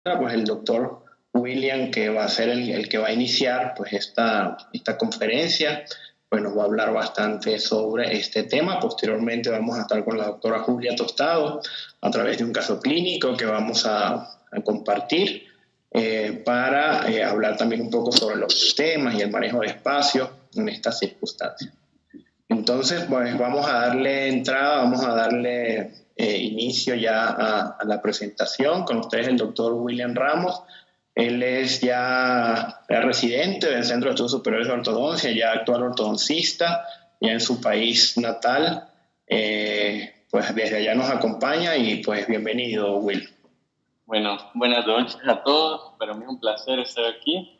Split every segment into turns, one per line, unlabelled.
pues el doctor William, que va a ser el que va a iniciar pues esta conferencia, pues nos va a hablar bastante sobre este tema. Posteriormente vamos a estar con la doctora Julia Tostado a través de un caso clínico que vamos a compartir para hablar también un poco sobre los sistemas y el manejo de espacio en estas circunstancias. Entonces, pues vamos a darle entrada, vamos a darle inicio ya a la presentación. Con ustedes el doctor William Ramos. Él es ya residente del Centro de Estudios Superiores de Ortodoncia, ya actual ortodoncista, ya en su país natal. Pues desde allá nos acompaña y pues bienvenido, Will.
Bueno, buenas noches a todos. Para mí es un placer estar aquí.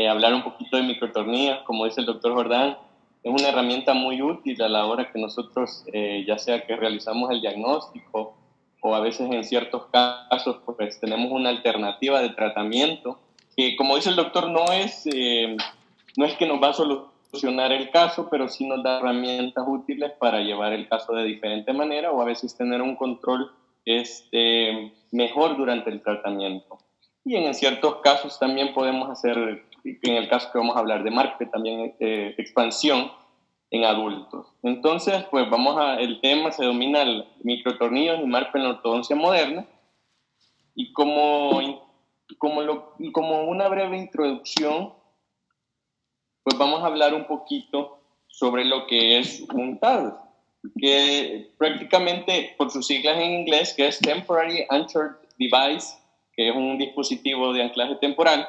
Hablar un poquito de microtornillos, como dice el doctor Jordán, es una herramienta muy útil a la hora que nosotros, ya sea que realizamos el diagnóstico o a veces en ciertos casos pues tenemos una alternativa de tratamiento que, como dice el doctor, no es que nos va a solucionar el caso, pero sí nos da herramientas útiles para llevar el caso de diferente manera o a veces tener un control mejor durante el tratamiento. Y en ciertos casos también podemos hacer, en el caso que vamos a hablar de marpe, también expansión en adultos. Entonces, pues el tema se denomina microtornillos y marpe en la ortodoncia moderna. Y como una breve introducción, pues vamos a hablar un poquito sobre lo que es un TAD, que prácticamente por sus siglas en inglés, que es Temporary Anchored Device, que es un dispositivo de anclaje temporal,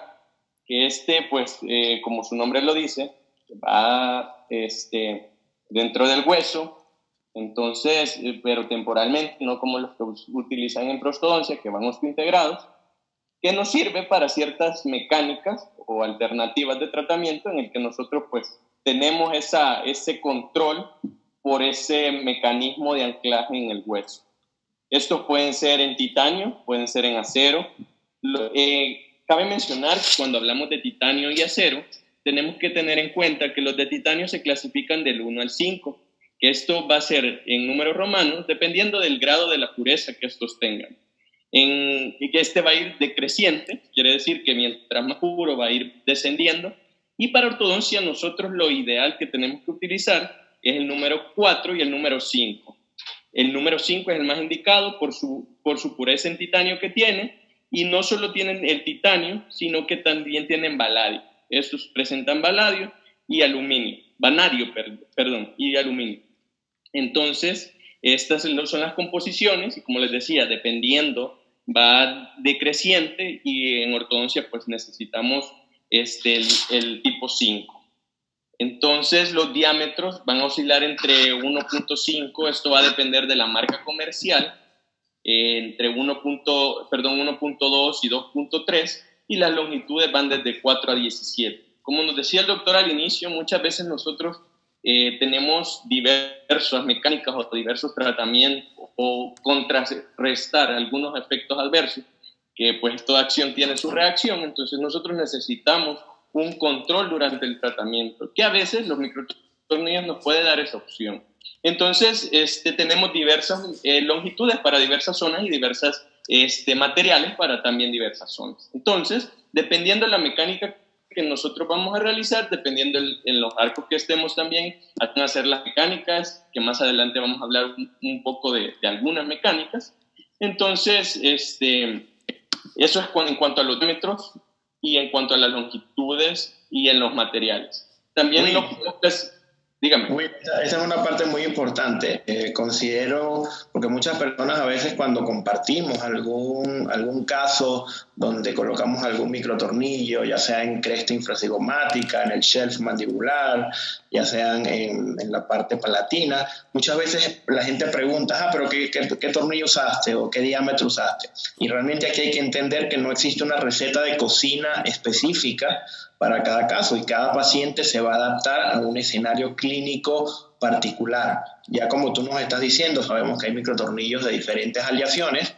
que pues, como su nombre lo dice, va dentro del hueso, entonces, pero temporalmente, no como los que utilizan en prostodoncia, que van osteointegrados, que nos sirve para ciertas mecánicas o alternativas de tratamiento en el que nosotros pues tenemos ese control por ese mecanismo de anclaje en el hueso. Estos pueden ser en titanio, pueden ser en acero. Cabe mencionar que cuando hablamos de titanio y acero, tenemos que tener en cuenta que los de titanio se clasifican del 1 al 5, que esto va a ser en números romanos, dependiendo del grado de la pureza que estos tengan. Y que va a ir decreciente, quiere decir que mientras más puro va a ir descendiendo. Y para ortodoncia, nosotros lo ideal que tenemos que utilizar es el número 4 y el número 5. El número 5 es el más indicado por su pureza en titanio que tiene, y no solo tienen el titanio, sino que también tienen vanadio. Estos presentan vanadio y aluminio, y aluminio. Entonces, estas son las composiciones, y como les decía, dependiendo, va decreciente, y en ortodoncia pues necesitamos el tipo 5. Entonces, los diámetros van a oscilar entre 1.5, esto va a depender de la marca comercial, entre 1.2 y 2.3, y las longitudes van desde 4 a 17. Como nos decía el doctor al inicio, muchas veces nosotros tenemos diversas mecánicas o diversos tratamientos o contrarrestar algunos efectos adversos, que pues toda acción tiene su reacción, entonces nosotros necesitamos un control durante el tratamiento, que a veces los microtornillos nos puede dar esa opción. Entonces, tenemos diversas longitudes para diversas zonas y diversas materiales para también diversas zonas. Entonces, dependiendo de la mecánica que nosotros vamos a realizar, dependiendo en los arcos que estemos también, van a hacer las mecánicas, que más adelante vamos a hablar un poco de algunas mecánicas. Entonces, eso es en cuanto a los diámetros y en cuanto a las longitudes y en los materiales. También dígame.
Esa es una parte muy importante. Considero, porque muchas personas a veces cuando compartimos algún caso donde colocamos algún microtornillo, ya sea en cresta infracigomática, en el shelf mandibular, ya sean en la parte palatina, muchas veces la gente pregunta, pero ¿qué tornillo usaste o qué diámetro usaste? Y realmente aquí hay que entender que no existe una receta de cocina específica para cada caso, y cada paciente se va a adaptar a un escenario clínico particular. Ya como tú nos estás diciendo, sabemos que hay microtornillos de diferentes aleaciones,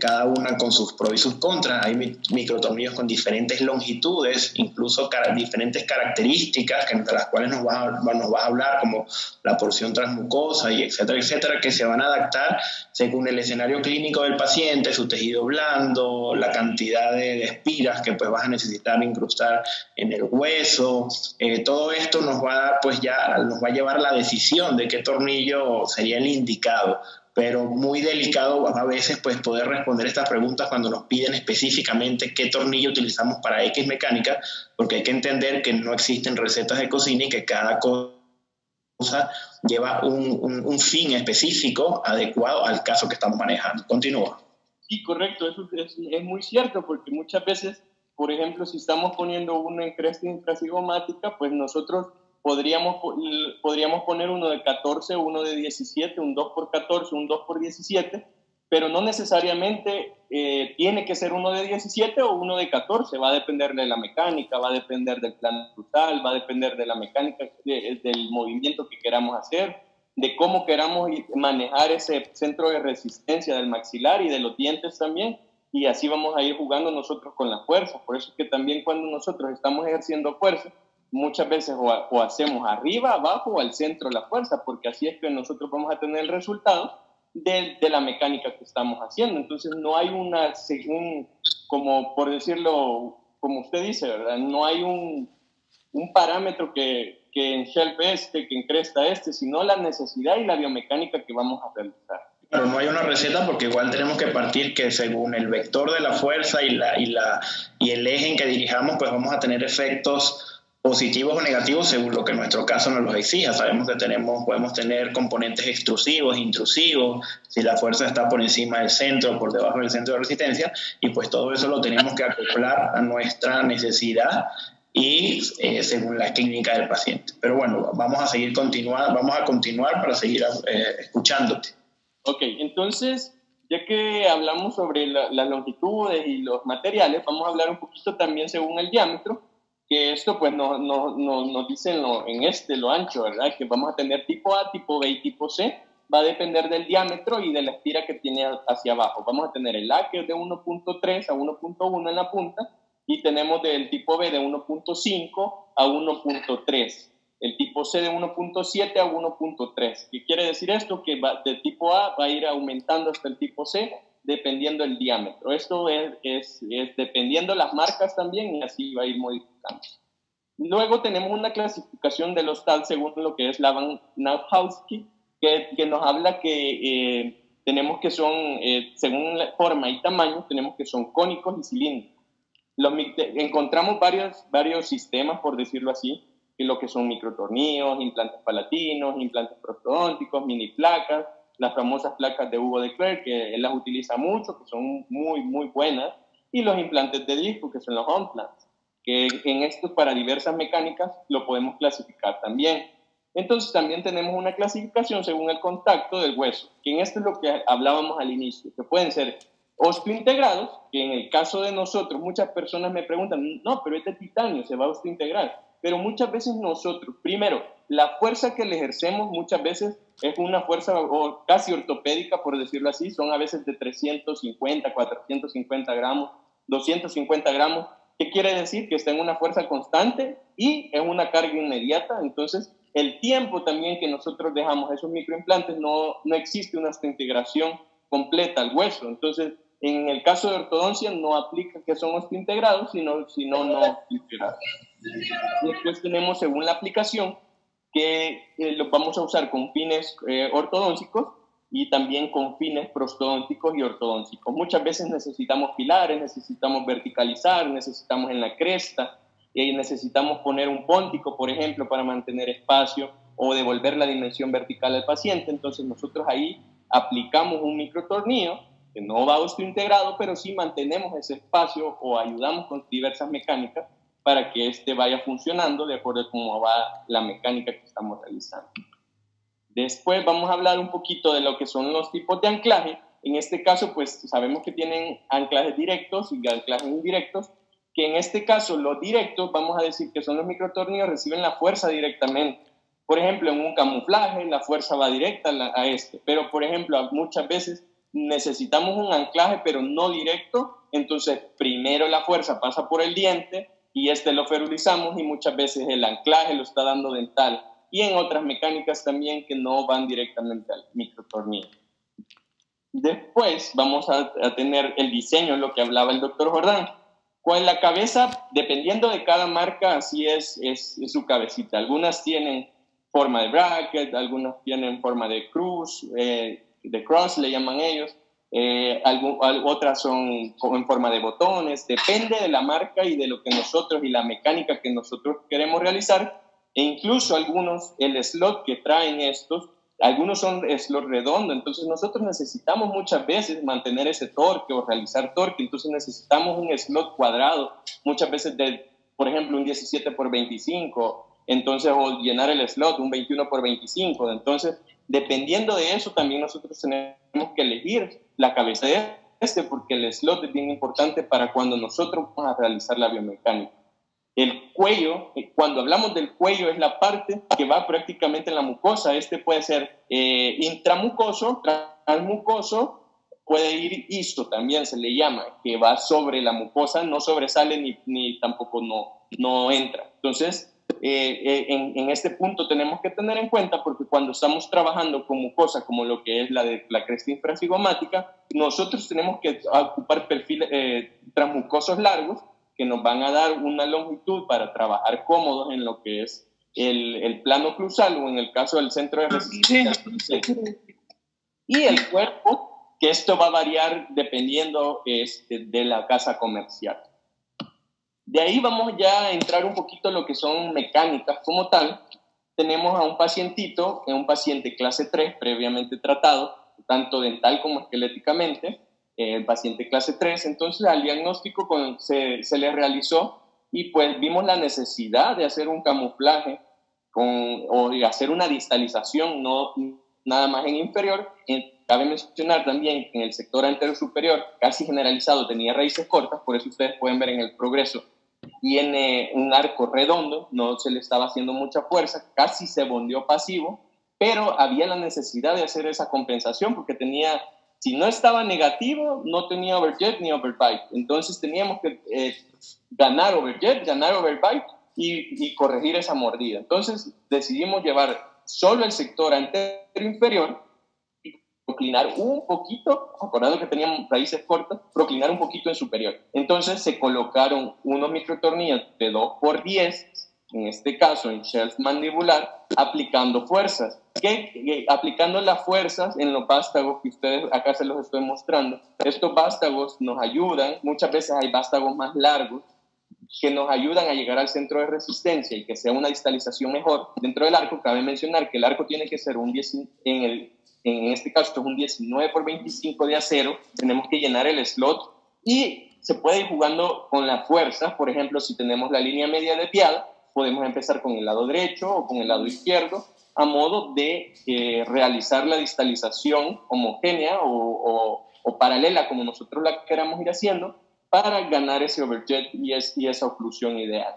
cada una con sus pros y sus contras. Hay microtornillos con diferentes longitudes, incluso diferentes características, de las cuales nos vas a hablar, como la porción transmucosa y etcétera, etcétera, que se van a adaptar según el escenario clínico del paciente, su tejido blando, la cantidad de espiras que pues vas a necesitar incrustar en el hueso. Todo esto nos va a dar, pues ya nos va a llevar a la decisión de qué tornillo sería el indicado, pero muy delicado a veces pues poder responder estas preguntas cuando nos piden específicamente qué tornillo utilizamos para X mecánica, porque hay que entender que no existen recetas de cocina y que cada cosa lleva un fin específico adecuado al caso que estamos manejando. Continúa.
Sí, correcto, eso es muy cierto, porque muchas veces, por ejemplo, si estamos poniendo uno en cresta intracigomática, pues nosotros podríamos poner uno de 14, uno de 17, un 2x14, un 2x17, pero no necesariamente tiene que ser uno de 17 o uno de 14, va a depender de la mecánica, va a depender del plano brutal, va a depender de la mecánica, del movimiento que queramos hacer, de cómo queramos manejar ese centro de resistencia del maxilar y de los dientes también, y así vamos a ir jugando nosotros con la fuerza. Por eso es que también cuando nosotros estamos ejerciendo fuerza, muchas veces o hacemos arriba, abajo o al centro la fuerza, porque así es que nosotros vamos a tener el resultado de la mecánica que estamos haciendo. Entonces no hay una, según, como por decirlo, como usted dice, ¿verdad? No hay un parámetro que en Shelf que en Cresta sino la necesidad y la biomecánica que vamos a realizar.
Pero no hay una receta porque igual tenemos que partir que según el vector de la fuerza y el eje en que dirijamos, pues vamos a tener efectos positivos o negativos según lo que en nuestro caso nos los exija. Sabemos que podemos tener componentes extrusivos, intrusivos, si la fuerza está por encima del centro o por debajo del centro de resistencia, y pues todo eso lo tenemos que acoplar a nuestra necesidad y según la clínica del paciente. Pero bueno, vamos a continuar para seguir escuchándote.
Ok, entonces, ya que hablamos sobre las longitudes y los materiales, vamos a hablar un poquito también según el diámetro, que esto pues nos dice lo ancho, ¿verdad? Que vamos a tener tipo A, tipo B y tipo C. Va a depender del diámetro y de la estira que tiene hacia abajo. Vamos a tener el A, que es de 1.3 a 1.1 en la punta, y tenemos del tipo B de 1.5 a 1.3. El tipo C de 1.7 a 1.3. ¿Qué quiere decir esto? Que del tipo A va a ir aumentando hasta el tipo C, dependiendo del diámetro. Esto es dependiendo las marcas también, y así va a ir modificando. Luego tenemos una clasificación de los TAL según lo que es Laban-Nauhauski, que nos habla que tenemos que son, según la forma y tamaño, tenemos que son cónicos y cilíndricos. Encontramos varios sistemas, por decirlo así, que lo que son microtornillos, implantes palatinos, implantes prostodónticos, mini placas, las famosas placas de Hugo de Clerc, que él las utiliza mucho, que son muy, muy buenas, y los implantes de disco, que son los on-plants, que en estos para diversas mecánicas lo podemos clasificar también. Entonces también tenemos una clasificación según el contacto del hueso, que en esto es lo que hablábamos al inicio, que pueden ser osteointegrados, que en el caso de nosotros, muchas personas me preguntan, no, pero este titanio se va a osteointegrar, pero muchas veces nosotros, primero, la fuerza que le ejercemos muchas veces es una fuerza casi ortopédica, por decirlo así, son a veces de 350, 450 gramos, 250 gramos, ¿qué quiere decir? Que está en una fuerza constante y es una carga inmediata. Entonces el tiempo también que nosotros dejamos esos microimplantes no existe una osteointegración completa al hueso. Entonces en el caso de ortodoncia no aplica que son osteointegrados, sino no integrados. Después tenemos según la aplicación que lo vamos a usar con fines ortodónticos y también con fines prostodónticos y ortodónticos. Muchas veces necesitamos pilares, necesitamos verticalizar, necesitamos en la cresta, y necesitamos poner un póntico, por ejemplo, para mantener espacio o devolver la dimensión vertical al paciente. Entonces nosotros ahí aplicamos un microtornillo que no va osteointegrado, pero sí mantenemos ese espacio o ayudamos con diversas mecánicas para que este vaya funcionando de acuerdo a cómo va la mecánica que estamos realizando. Después vamos a hablar un poquito de lo que son los tipos de anclaje. En este caso, pues sabemos que tienen anclajes directos y anclajes indirectos, que en este caso los directos, vamos a decir que son los microtornillos, reciben la fuerza directamente. Por ejemplo, en un camuflaje, la fuerza va directa a este, pero por ejemplo, muchas veces necesitamos un anclaje, pero no directo. Entonces, primero la fuerza pasa por el diente y lo ferulizamos, y muchas veces el anclaje lo está dando dental. Y en otras mecánicas también que no van directamente al microtornillo. Después vamos a tener el diseño, lo que hablaba el doctor Jordán. Con la cabeza, dependiendo de cada marca, así es su cabecita. Algunas tienen forma de bracket, algunas tienen forma de cruz, de cross le llaman ellos. Otras son en forma de botones. Depende de la marca y de lo que nosotros y la mecánica que nosotros queremos realizar. E incluso algunos, el slot que traen estos, algunos son slot redondo, entonces nosotros necesitamos muchas veces mantener ese torque o realizar torque, entonces necesitamos un slot cuadrado, muchas veces por ejemplo, un 17 por 25, entonces, o llenar el slot, un 21 por 25, entonces, dependiendo de eso, también nosotros tenemos que elegir la cabeza de porque el slot es bien importante para cuando nosotros vamos a realizar la biomecánica. El cuello, cuando hablamos del cuello, es la parte que va prácticamente en la mucosa. Puede ser intramucoso, transmucoso, puede ir isto también se le llama, que va sobre la mucosa, no sobresale ni tampoco no entra. Entonces, en este punto tenemos que tener en cuenta, porque cuando estamos trabajando con mucosa, como lo que es la cresta infracigomática, nosotros tenemos que ocupar perfiles transmucosos largos, que nos van a dar una longitud para trabajar cómodos en lo que es el plano oclusal o en el caso del centro de resistencia. Y el cuerpo, que esto va a variar dependiendo de la casa comercial. De ahí vamos ya a entrar un poquito en lo que son mecánicas como tal. Tenemos a un paciente clase 3 previamente tratado, tanto dental como esqueléticamente, el paciente clase 3, entonces al diagnóstico se le realizó y pues vimos la necesidad de hacer un camuflaje o de hacer una distalización, no nada más en inferior. Cabe mencionar también que en el sector anterior superior, casi generalizado, tenía raíces cortas, por eso ustedes pueden ver en el progreso, tiene un arco redondo, no se le estaba haciendo mucha fuerza, casi se bondeó pasivo, pero había la necesidad de hacer esa compensación porque si no estaba negativo, no tenía overjet ni overbite. Entonces teníamos que ganar overjet, ganar overbite y corregir esa mordida. Entonces decidimos llevar solo el sector anterior inferior y proclinar un poquito, acordando que teníamos raíces cortas, proclinar un poquito en superior. Entonces se colocaron unos microtornillos de 2x10, en este caso en shelf mandibular, aplicando fuerzas. Aplicando las fuerzas en los vástagos que ustedes acá se los estoy mostrando. Estos vástagos nos ayudan, muchas veces hay vástagos más largos que nos ayudan a llegar al centro de resistencia y que sea una distalización mejor. Dentro del arco cabe mencionar que el arco tiene que ser en este caso es un 19 por 25 de acero. Tenemos que llenar el slot y se puede ir jugando con las fuerzas. Por ejemplo, si tenemos la línea media desviada, podemos empezar con el lado derecho o con el lado izquierdo, a modo de realizar la distalización homogénea o paralela, como nosotros la queramos ir haciendo, para ganar ese overjet y esa oclusión ideal.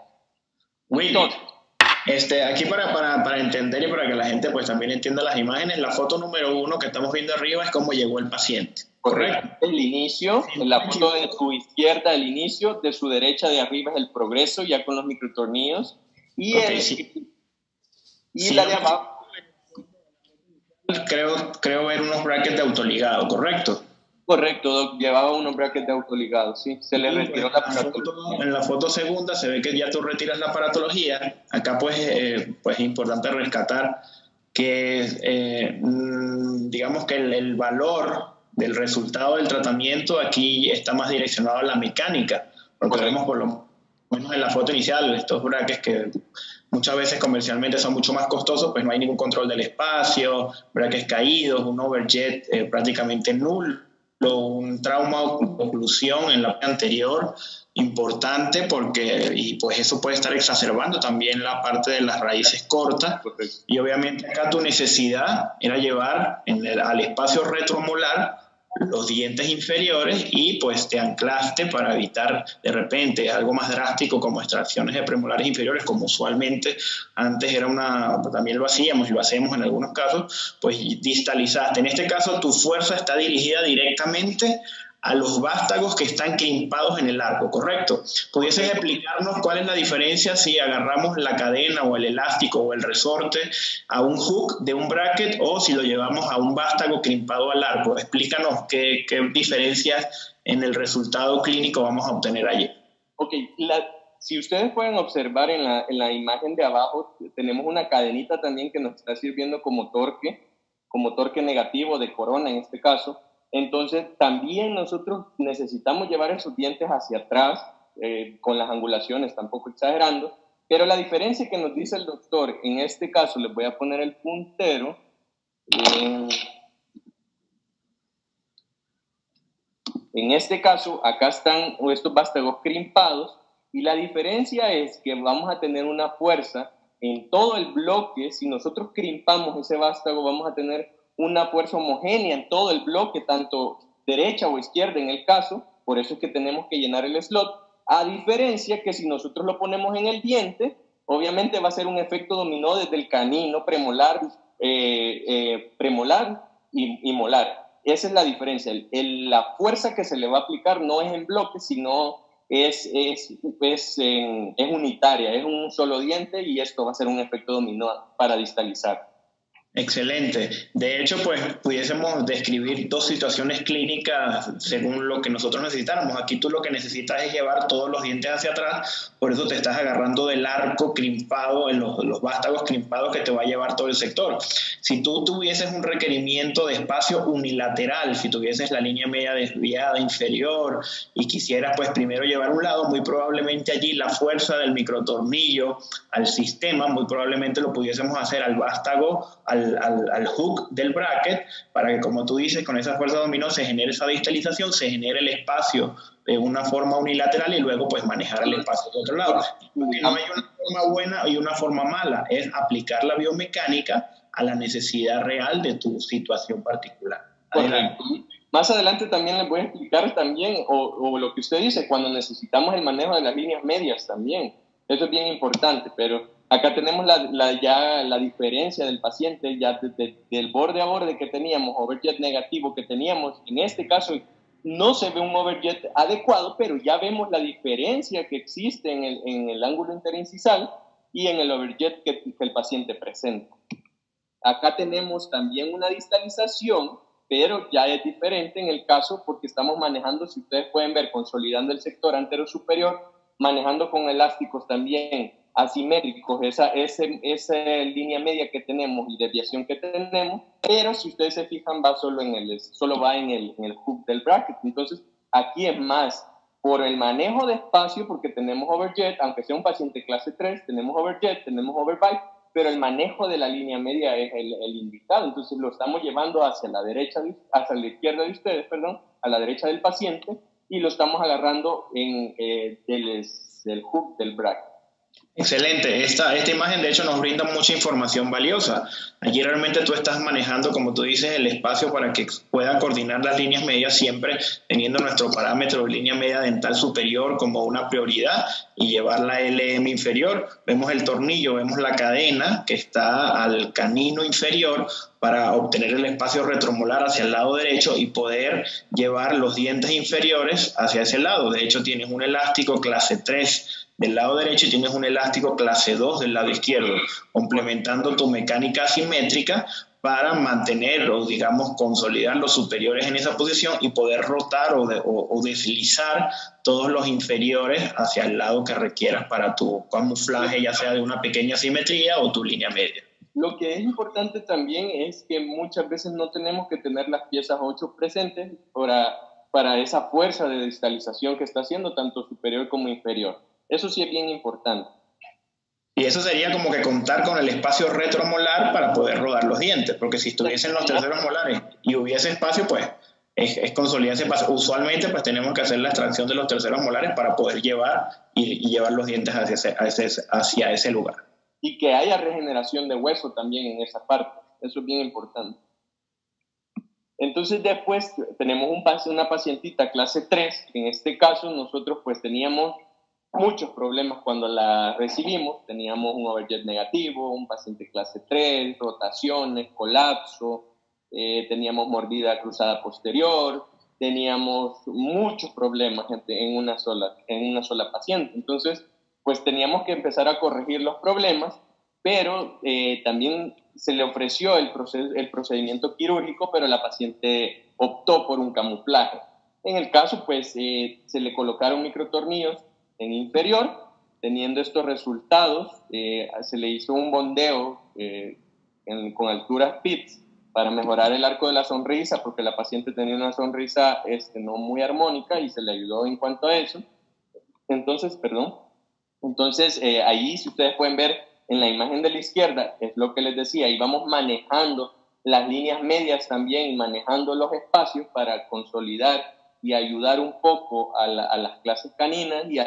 Willy, aquí para entender y para que la gente pues también entienda las imágenes, la foto número 1 que estamos viendo arriba es cómo llegó el paciente.
Correcto. El inicio, en la foto de su izquierda el inicio, de su derecha de arriba es el progreso, ya con los microtornillos, y la de abajo.
Creo ver unos brackets de autoligado, ¿correcto?
Correcto, Doc, llevaba unos brackets de autoligado, sí. Se le retiró la aparatología.
En la foto segunda se ve que ya tú retiras la aparatología. Acá pues es importante rescatar que digamos que el valor del resultado del tratamiento aquí está más direccionado a la mecánica, porque vemos por lo menos en la foto inicial estos brackets que muchas veces comercialmente son mucho más costosos, pues no hay ningún control del espacio, brackets caídos, un overjet prácticamente nulo, un trauma o oclusión en la parte anterior importante, y pues eso puede estar exacerbando también la parte de las raíces cortas. Y obviamente acá tu necesidad era llevar al espacio retromolar los dientes inferiores y pues te anclaste para evitar de repente algo más drástico como extracciones de premolares inferiores, como usualmente antes era también lo hacíamos y lo hacemos en algunos casos, pues distalizaste. En este caso tu fuerza está dirigida directamente a los vástagos que están crimpados en el arco, ¿correcto? ¿Pudieses explicarnos cuál es la diferencia si agarramos la cadena o el elástico o el resorte a un hook de un bracket o si lo llevamos a un vástago crimpado al arco? Explícanos qué diferencias en el resultado clínico vamos a obtener allí.
Ok, si ustedes pueden observar en la imagen de abajo, tenemos una cadenita también que nos está sirviendo como torque negativo de corona en este caso. Entonces, también nosotros necesitamos llevar esos dientes hacia atrás, con las angulaciones, tampoco exagerando, pero la diferencia que nos dice el doctor, en este caso, les voy a poner el puntero, en este caso, acá están estos vástagos crimpados, y la diferencia es que vamos a tener una fuerza en todo el bloque. Si nosotros crimpamos ese vástago, vamos a tener una fuerza homogénea en todo el bloque, tanto derecha o izquierda en el caso, por eso es que tenemos que llenar el slot, a diferencia que si nosotros lo ponemos en el diente, obviamente va a ser un efecto dominó desde el canino, premolar, premolar y molar. Esa es la diferencia. La fuerza que se le va a aplicar no es en bloque, sino es unitaria, es un solo diente y esto va a ser un efecto dominó para distalizar.
Excelente. De hecho, pues pudiésemos describir dos situaciones clínicas según lo que nosotros necesitáramos. Aquí tú lo que necesitas es llevar todos los dientes hacia atrás, por eso te estás agarrando del arco crimpado, en los vástagos crimpados que te va a llevar todo el sector. Si tú tuvieses un requerimiento de espacio unilateral, si tuvieses la línea media desviada inferior y quisieras pues primero llevar un lado, muy probablemente allí la fuerza del microtornillo al sistema, muy probablemente lo pudiésemos hacer al vástago, al hook del bracket, para que, como tú dices, con esa fuerza dominó se genere esa distalización, se genere el espacio de una forma unilateral y luego pues manejar el espacio de otro lado. Porque no hay una forma buena y una forma mala, es aplicar la biomecánica a la necesidad real de tu situación particular.
Adelante. Más adelante también les voy a explicar también, o lo que usted dice, cuando necesitamos el manejo de las líneas medias también. Eso es bien importante, pero acá tenemos ya la diferencia del paciente, ya del borde a borde que teníamos, overjet negativo que teníamos. En este caso no se ve un overjet adecuado, pero ya vemos la diferencia que existe en el ángulo interincisal y en el overjet que el paciente presenta. Acá tenemos también una distalización, pero ya es diferente en el caso porque estamos manejando, si ustedes pueden ver, consolidando el sector antero-superior, manejando con elásticos también asimétricos, esa línea media que tenemos y desviación que tenemos, pero si ustedes se fijan solo va en el hook del bracket. Entonces aquí es más por el manejo de espacio, porque tenemos overjet, aunque sea un paciente clase 3, tenemos overjet, tenemos overbite, pero el manejo de la línea media es el indicado. Entonces lo estamos llevando hacia la izquierda de ustedes, a la derecha del paciente, y lo estamos agarrando del hook del bracket.
Excelente. Esta imagen de hecho nos brinda mucha información valiosa. Aquí realmente tú estás manejando, como tú dices, el espacio para que pueda coordinar las líneas medias, siempre teniendo nuestro parámetro de línea media dental superior como una prioridad y llevar la LM inferior. Vemos el tornillo, vemos la cadena que está al canino inferior para obtener el espacio retromolar hacia el lado derecho y poder llevar los dientes inferiores hacia ese lado. De hecho, tienes un elástico clase 3 del lado derecho y tienes un elástico clase 2 del lado izquierdo, complementando tu mecánica asimétrica para mantener o, digamos, consolidar los superiores en esa posición y poder rotar o deslizar todos los inferiores hacia el lado que requieras para tu camuflaje, ya sea de una pequeña simetría o tu línea media.
Lo que es importante también es que muchas veces no tenemos que tener las piezas 8 presentes para esa fuerza de distalización que está haciendo tanto superior como inferior. Eso sí es bien importante.
Y eso sería como que contar con el espacio retromolar para poder rodar los dientes, porque si estuviesen los terceros molares y hubiese espacio, pues es consolidar ese espacio. Usualmente pues tenemos que hacer la extracción de los terceros molares para poder llevar y llevar los dientes hacia ese lugar.
Y que haya regeneración de hueso también en esa parte. Eso es bien importante. Entonces después tenemos una pacientita clase 3, que en este caso nosotros pues teníamos muchos problemas cuando la recibimos. Teníamos un overjet negativo, un paciente clase 3, rotaciones, colapso, teníamos mordida cruzada posterior, teníamos muchos problemas en una sola paciente. Entonces, pues teníamos que empezar a corregir los problemas, pero también se le ofreció el procedimiento quirúrgico, pero la paciente optó por un camuflaje. En el caso, pues, se le colocaron microtornillos en inferior. Teniendo estos resultados, se le hizo un bondeo con alturas PITS para mejorar el arco de la sonrisa, porque la paciente tenía una sonrisa no muy armónica y se le ayudó en cuanto a eso. Entonces, ahí, si ustedes pueden ver en la imagen de la izquierda, es lo que les decía, íbamos manejando las líneas medias también y manejando los espacios para consolidar y ayudar un poco a las clases caninas y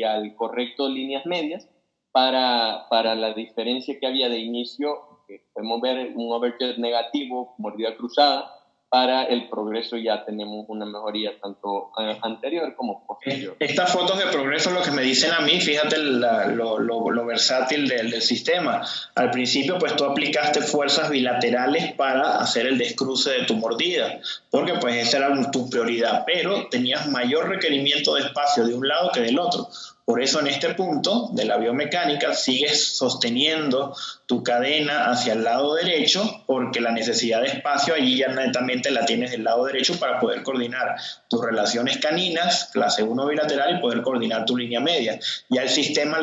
al correcto líneas medias para la diferencia que había de inicio. Podemos ver un overjet negativo, mordida cruzada. Para el progreso ya tenemos una mejoría tanto anterior como posterior.
Estas fotos de progreso lo que me dicen a mí, fíjate lo versátil del sistema. Al principio pues tú aplicaste fuerzas bilaterales para hacer el descruce de tu mordida, porque pues esa era tu prioridad, pero tenías mayor requerimiento de espacio de un lado que del otro. Por eso en este punto de la biomecánica sigues sosteniendo tu cadena hacia el lado derecho, porque la necesidad de espacio allí ya netamente la tienes del lado derecho para poder coordinar tus relaciones caninas, clase 1 bilateral, y poder coordinar tu línea media. Ya el sistema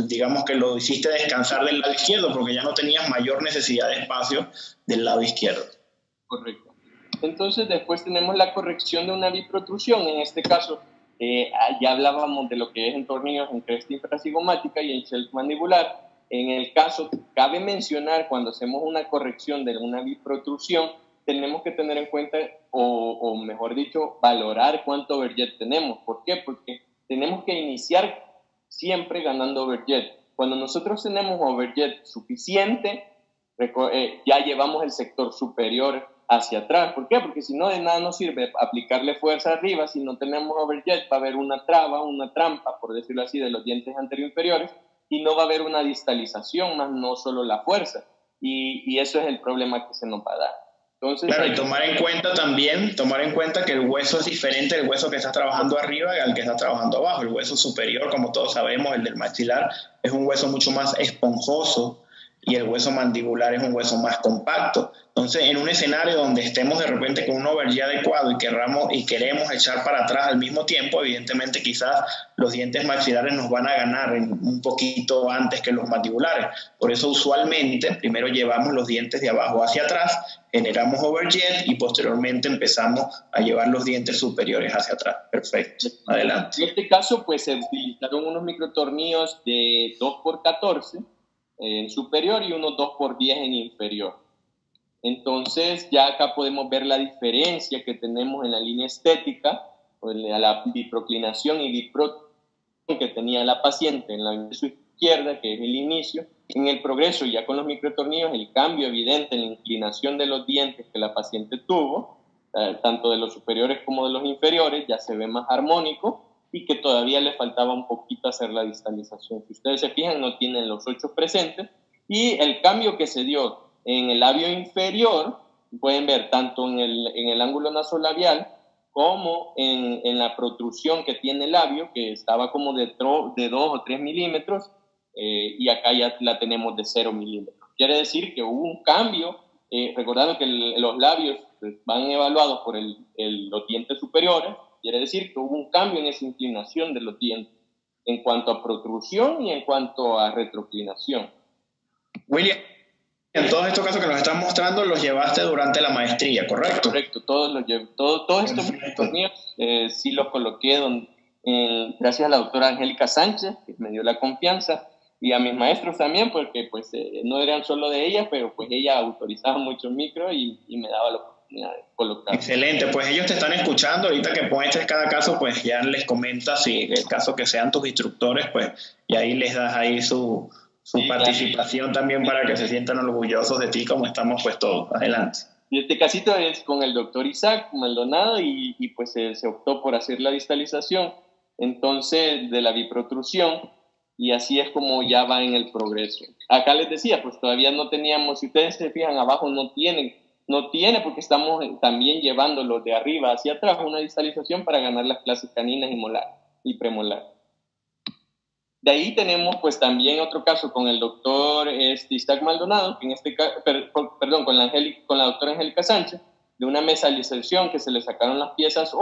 digamos que lo hiciste descansar del lado izquierdo, porque ya no tenías mayor necesidad de espacio del lado izquierdo.
Correcto. Entonces después tenemos la corrección de una biprotrusión. En este caso, ya hablábamos de lo que es en tornillos en cresta infracigomática y en shelf mandibular. En el caso, cabe mencionar, cuando hacemos una corrección de una biprotrusión, tenemos que tener en cuenta, o mejor dicho, valorar cuánto overjet tenemos. ¿Por qué? Porque tenemos que iniciar siempre ganando overjet. Cuando nosotros tenemos overjet suficiente, ya llevamos el sector superior hacia atrás. ¿Por qué? Porque si no, de nada nos sirve aplicarle fuerza arriba. Si no tenemos overjet, va a haber una traba, una trampa, por decirlo así, de los dientes anterior-inferiores, y no va a haber una distalización, más no solo la fuerza. Y eso es el problema que se nos va a dar. Entonces,
claro, y tomar en cuenta que el hueso es diferente del hueso que está trabajando arriba al que está trabajando abajo. El hueso superior, como todos sabemos, el del maxilar, es un hueso mucho más esponjoso, y el hueso mandibular es un hueso más compacto. Entonces, en un escenario donde estemos de repente con un overjet adecuado y queremos echar para atrás al mismo tiempo, evidentemente quizás los dientes maxilares nos van a ganar un poquito antes que los mandibulares. Por eso usualmente primero llevamos los dientes de abajo hacia atrás, generamos overjet y posteriormente empezamos a llevar los dientes superiores hacia atrás. Perfecto. Adelante.
En este caso, pues se utilizaron unos microtornillos de 2x14 en superior y unos 2x10 en inferior. Entonces ya acá podemos ver la diferencia que tenemos en la línea estética, la biproclinación y biprotrusión que tenía la paciente en la izquierda, que es el inicio. En el progreso, ya con los microtornillos, el cambio evidente en la inclinación de los dientes que la paciente tuvo, tanto de los superiores como de los inferiores, ya se ve más armónico, y que todavía le faltaba un poquito hacer la distalización. Si ustedes se fijan, no tienen los 8 presentes, y el cambio que se dio en el labio inferior, pueden ver tanto en el ángulo nasolabial como en la protrusión que tiene el labio, que estaba como de 2 o 3 milímetros, y acá ya la tenemos de 0 milímetros. Quiere decir que hubo un cambio, recordando que los labios van evaluados por los dientes superiores. Quiere decir que hubo un cambio en esa inclinación de los dientes en cuanto a protrusión y en cuanto a retroclinación.
William, en todos estos casos que nos estás mostrando los llevaste durante la maestría, ¿correcto?
Correcto, todos estos microtornillos sí los coloqué gracias a la doctora Angélica Sánchez, que me dio la confianza, y a mis maestros también, porque pues no eran solo de ella, pero pues ella autorizaba muchos micros y me daba la oportunidad de colocar.
Excelente, pues ellos te están escuchando. Ahorita que muestres cada caso, pues ya les comentas si el caso que sean tus instructores, pues, y ahí les das ahí su participación también para que se sientan orgullosos de ti como estamos pues todos. Adelante.
Y este casito es con el doctor Isaac Maldonado y pues se optó por hacer la distalización, entonces, de la biprotrusión, y así es como ya va en el progreso. Acá les decía, pues todavía no teníamos, si ustedes se fijan abajo, no tiene porque estamos también llevándolo de arriba hacia atrás, una distalización para ganar las clases caninas y molar y premolar. De ahí tenemos pues también otro caso con el doctor Isaac Maldonado, que en este caso, perdón, con la doctora Angélica Sánchez, de una mesalización que se le sacaron las piezas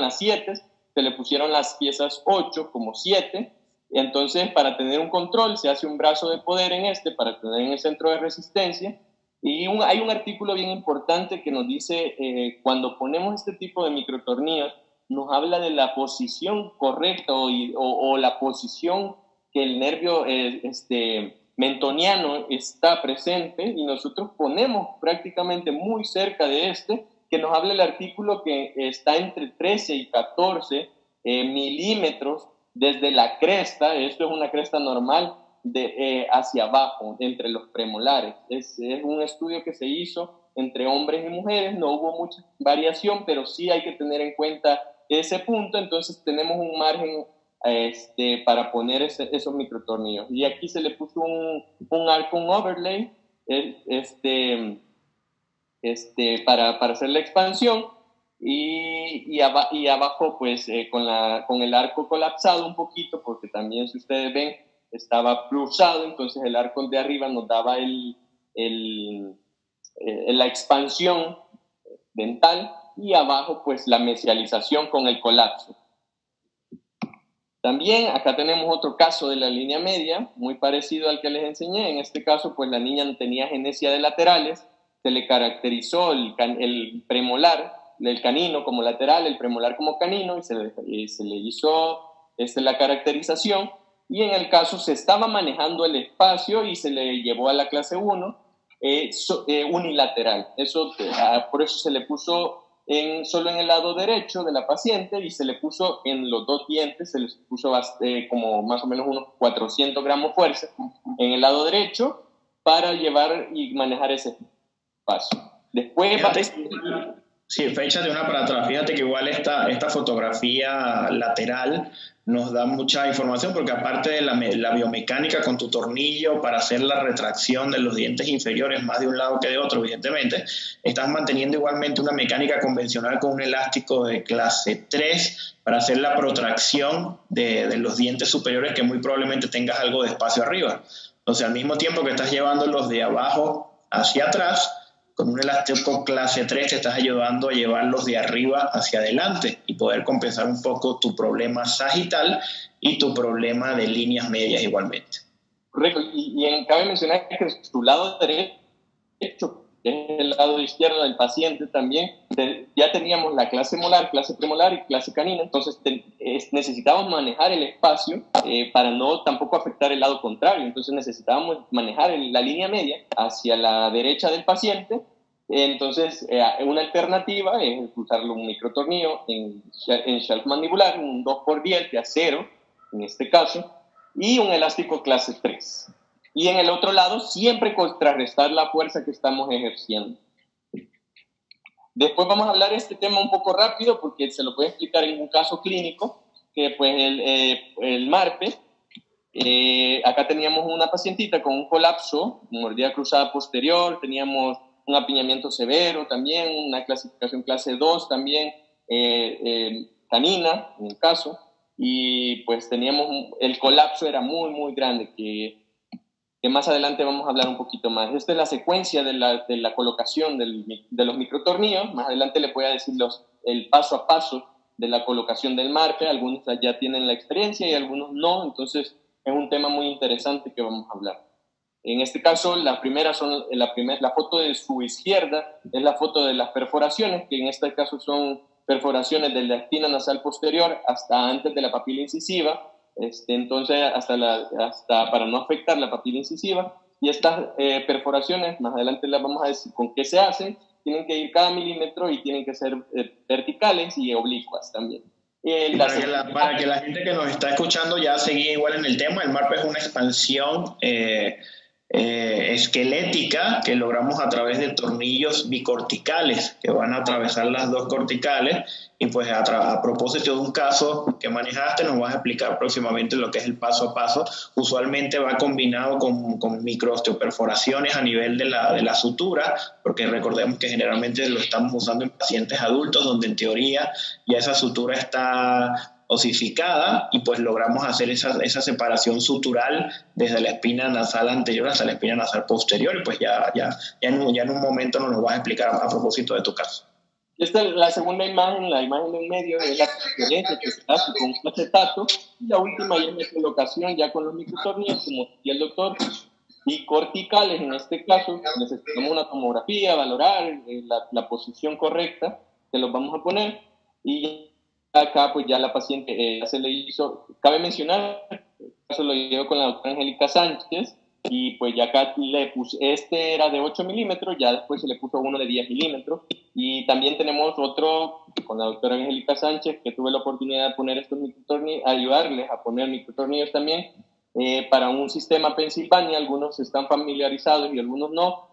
7, se le pusieron las piezas 8 como 7, y entonces para tener un control se hace un brazo de poder para tener en el centro de resistencia, y hay un artículo bien importante que nos dice, cuando ponemos este tipo de microtornillos, nos habla de la posición correcta o la posición que el nervio mentoniano está presente, y nosotros ponemos prácticamente muy cerca de que nos habla el artículo que está entre 13 y 14 milímetros desde la cresta, esto es una cresta normal, hacia abajo, entre los premolares. Es un estudio que se hizo entre hombres y mujeres, no hubo mucha variación, pero sí hay que tener en cuenta ese punto, entonces tenemos un margen para poner esos microtornillos. Y aquí se le puso un Arcon overlay para hacer la expansión, y abajo pues con el arco colapsado un poquito, porque también si ustedes ven estaba cruzado, entonces el arco de arriba nos daba la expansión dental, y abajo pues la mesialización con el colapso. También acá tenemos otro caso de la línea media, muy parecido al que les enseñé. En este caso pues la niña no tenía agenesia de laterales, se le caracterizó el premolar del canino como lateral, el premolar como canino, y se le hizo la caracterización, y en el caso se estaba manejando el espacio y se le llevó a la clase 1 unilateral. Por eso se le puso solo en el lado derecho de la paciente, y se le puso en los dos dientes, se les puso como más o menos unos 400 gramos fuerza en el lado derecho para llevar y manejar ese espacio. Después
Sí, fecha de una para atrás. Fíjate que igual esta fotografía lateral nos da mucha información, porque aparte de la biomecánica con tu tornillo para hacer la retracción de los dientes inferiores más de un lado que de otro, evidentemente, estás manteniendo igualmente una mecánica convencional con un elástico de clase 3 para hacer la protracción de los dientes superiores, que muy probablemente tengas algo de espacio arriba. Entonces, al mismo tiempo que estás llevando los de abajo hacia atrás, con un elástico clase 3 te estás ayudando a llevarlos de arriba hacia adelante y poder compensar un poco tu problema sagital y tu problema de líneas medias igualmente.
Correcto, y cabe mencionar que su lado derecho, que es el lado izquierdo del paciente también, ya teníamos la clase molar, clase premolar y clase canina, entonces necesitábamos manejar el espacio para no tampoco afectar el lado contrario, entonces necesitábamos manejar la línea media hacia la derecha del paciente. Entonces una alternativa es usar un microtornillo en shelf mandibular, un 2x10 de acero en este caso, y un elástico clase 3. Y en el otro lado siempre contrarrestar la fuerza que estamos ejerciendo. Después vamos a hablar de este tema un poco rápido, porque se lo puede explicar en un caso clínico, que pues el MARPE, acá teníamos una pacientita con un colapso, mordida cruzada posterior, teníamos un apiñamiento severo también, una clasificación clase 2 también, canina en el caso, y pues el colapso era muy, muy grande, que más adelante vamos a hablar un poquito más. Esta es la secuencia de la colocación de los microtornillos. Más adelante les voy a decir el paso a paso de la colocación del MARPE. Algunos ya tienen la experiencia y algunos no, entonces es un tema muy interesante que vamos a hablar. En este caso, la foto de su izquierda es la foto de las perforaciones, que en este caso son perforaciones de la espina nasal posterior hasta antes de la papila incisiva. Entonces, hasta para no afectar la papila incisiva. Y estas perforaciones, más adelante las vamos a decir con qué se hacen, tienen que ir cada milímetro y tienen que ser verticales y oblicuas también.
Para que la gente que nos está escuchando ya seguía igual en el tema, el MARPE es una expansión esquelética que logramos a través de tornillos bicorticales que van a atravesar las dos corticales. Y pues a propósito de un caso que manejaste, nos vas a explicar próximamente lo que es el paso a paso. Usualmente va combinado con microosteoperforaciones a nivel de la sutura, porque recordemos que generalmente lo estamos usando en pacientes adultos, donde en teoría ya esa sutura está osificada, y pues logramos hacer esa separación sutural desde la espina nasal anterior hasta la espina nasal posterior. Y pues ya en un momento nos lo vas a explicar a propósito de tu caso.
Esta es la segunda imagen, la imagen del medio es la transferencia que se hace con un acetato, y la última ya es la colocación ya con los microtornillos, como decía el doctor, y corticales. En este caso necesitamos una tomografía, valorar la posición correcta que los vamos a poner, y acá pues ya la paciente se le hizo, cabe mencionar, el caso lo llevo con la doctora Angélica Sánchez, y pues ya acá le puse, este era de 8 milímetros, ya después se le puso uno de 10 milímetros, y también tenemos otro con la doctora Angélica Sánchez, que tuve la oportunidad de poner estos microtornillos, ayudarles a poner microtornillos también, para un sistema Pennsylvania. Algunos están familiarizados y algunos no.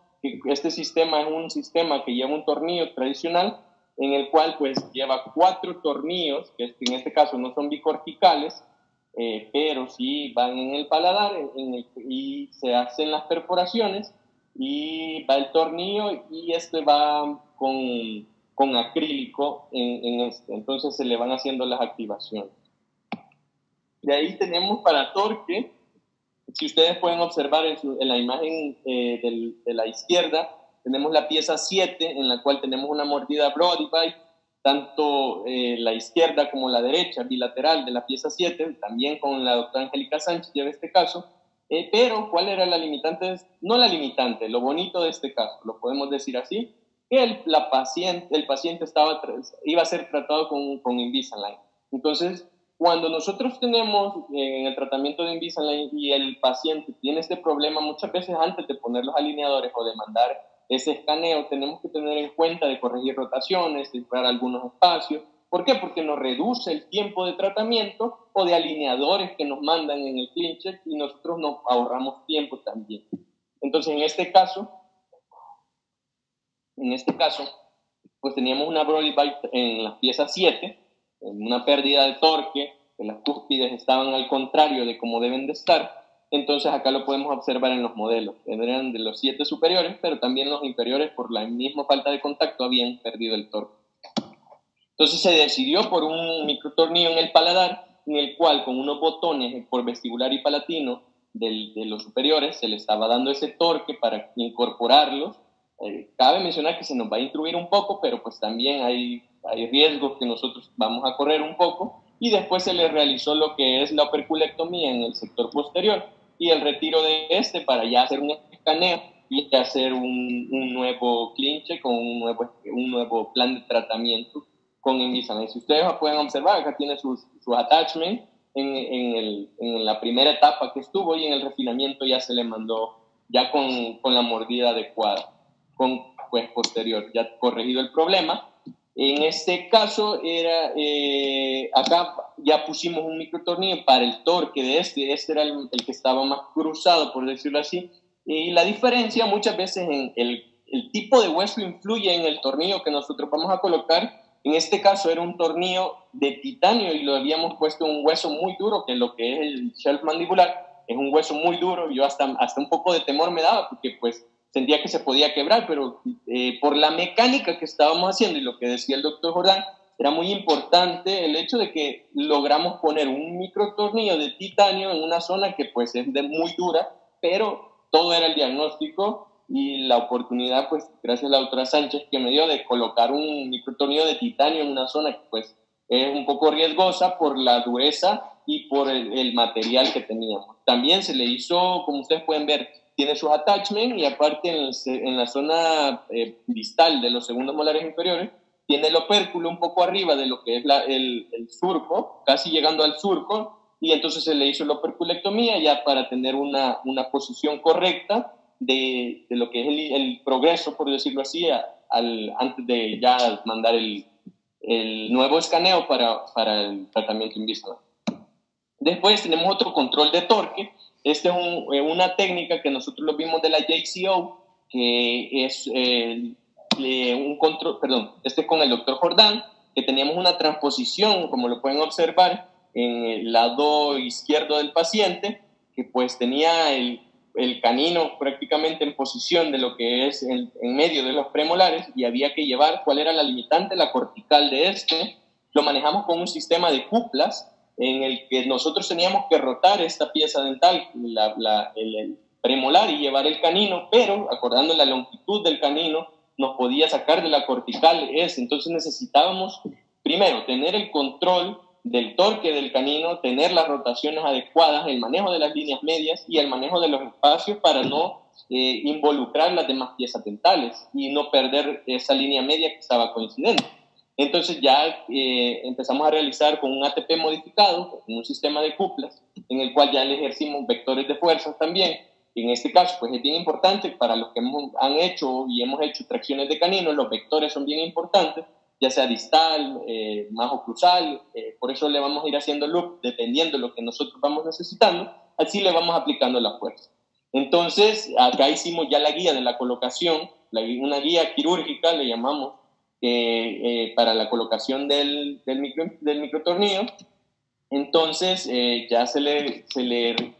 Este sistema es un sistema que lleva un tornillo tradicional, en el cual pues lleva 4 tornillos, que en este caso no son bicorticales, pero sí van en el paladar, y se hacen las perforaciones, y va el tornillo, y este va con acrílico en este. Entonces se le van haciendo las activaciones. De ahí tenemos para torque, si ustedes pueden observar en la imagen de la izquierda, tenemos la pieza 7, en la cual tenemos una mordida Brody Bite, tanto la izquierda como la derecha, bilateral de la pieza 7, también con la doctora Angélica Sánchez en este caso. Pero, ¿cuál era la limitante? No la limitante, lo bonito de este caso, lo podemos decir así, que el paciente iba a ser tratado con Invisalign. Entonces, cuando nosotros tenemos en el tratamiento de Invisalign y el paciente tiene este problema, muchas veces antes de poner los alineadores o de mandar ese escaneo, tenemos que tener en cuenta de corregir rotaciones, de cerrar algunos espacios. ¿Por qué? Porque nos reduce el tiempo de tratamiento o de alineadores que nos mandan en el clean check, y nosotros nos ahorramos tiempo también. Entonces, en este caso, pues teníamos una Brody Bite en la pieza 7, una pérdida de torque, que las cúspides estaban al contrario de como deben de estar. Entonces acá lo podemos observar en los modelos, eran de los 7 superiores, pero también los inferiores, por la misma falta de contacto, habían perdido el torque. Entonces se decidió por un microtornillo en el paladar, en el cual con unos botones por vestibular y palatino de los superiores se le estaba dando ese torque para incorporarlos. Cabe mencionar que se nos va a instruir un poco, pero pues también hay riesgos que nosotros vamos a correr un poco, y después se le realizó lo que es la operculectomía en el sector posterior y el retiro de para ya hacer un escaneo y hacer un nuevo clean check con un nuevo plan de tratamiento con Invisalign. Si ustedes pueden observar, acá tiene sus attachments en la primera etapa que estuvo, y en el refinamiento ya se le mandó ya con la mordida adecuada, pues posterior, ya corregido el problema. En este caso acá ya pusimos un microtornillo para el torque de este era el que estaba más cruzado, por decirlo así, y la diferencia muchas veces en el tipo de hueso influye en el tornillo que nosotros vamos a colocar. En este caso era un tornillo de titanio y lo habíamos puesto en un hueso muy duro, que lo que es el shelf mandibular es un hueso muy duro. Yo hasta un poco de temor me daba, porque pues sentía que se podía quebrar, pero por la mecánica que estábamos haciendo y lo que decía el doctor Jordán, era muy importante el hecho de que logramos poner un microtornillo de titanio en una zona que pues es muy dura, pero todo era el diagnóstico y la oportunidad, pues gracias a la doctora Sánchez, que me dio de colocar un microtornillo de titanio en una zona que pues es un poco riesgosa por la dureza y por el material que teníamos. También se le hizo, como ustedes pueden ver, tiene sus attachments, y aparte en la zona distal de los segundos molares inferiores tiene el opérculo un poco arriba de lo que es el surco, casi llegando al surco, y entonces se le hizo la operculectomía ya para tener una posición correcta de lo que es el progreso, por decirlo así, antes de ya mandar el nuevo escaneo para el tratamiento Invisalign. Después tenemos otro control de torque, Esta es una técnica que nosotros lo vimos de la JCO, que es un control, perdón, con el doctor Jordán, que teníamos una transposición, como lo pueden observar, en el lado izquierdo del paciente, que pues tenía el canino prácticamente en posición de lo que es en medio de los premolares, y había que llevar cuál era la limitante, la cortical de este. Lo manejamos con un sistema de cuplas en el que nosotros teníamos que rotar esta pieza dental, el premolar, y llevar el canino, pero acordando la longitud del canino, nos podía sacar de la cortical ese. Entonces necesitábamos, primero, tener el control del torque del canino, tener las rotaciones adecuadas, el manejo de las líneas medias y el manejo de los espacios para no involucrar las demás piezas dentales y no perder esa línea media que estaba coincidente. Entonces ya empezamos a realizar con un ATP modificado, con un sistema de cuplas, en el cual ya le ejercimos vectores de fuerzas también. En este caso, pues es bien importante para los que han hecho y hemos hecho tracciones de canino, los vectores son bien importantes, ya sea distal, más oclusal, por eso le vamos a ir haciendo loop dependiendo de lo que nosotros vamos necesitando, así le vamos aplicando la fuerza. Entonces, acá hicimos ya la guía de la colocación, una guía quirúrgica, le llamamos, para la colocación del microtornillo. Entonces, ya se le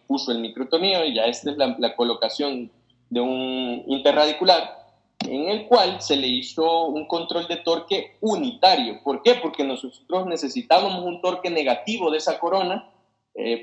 puso el microtornillo y ya esta es la colocación de un interradicular, en el cual se le hizo un control de torque unitario. ¿Por qué? Porque nosotros necesitábamos un torque negativo de esa corona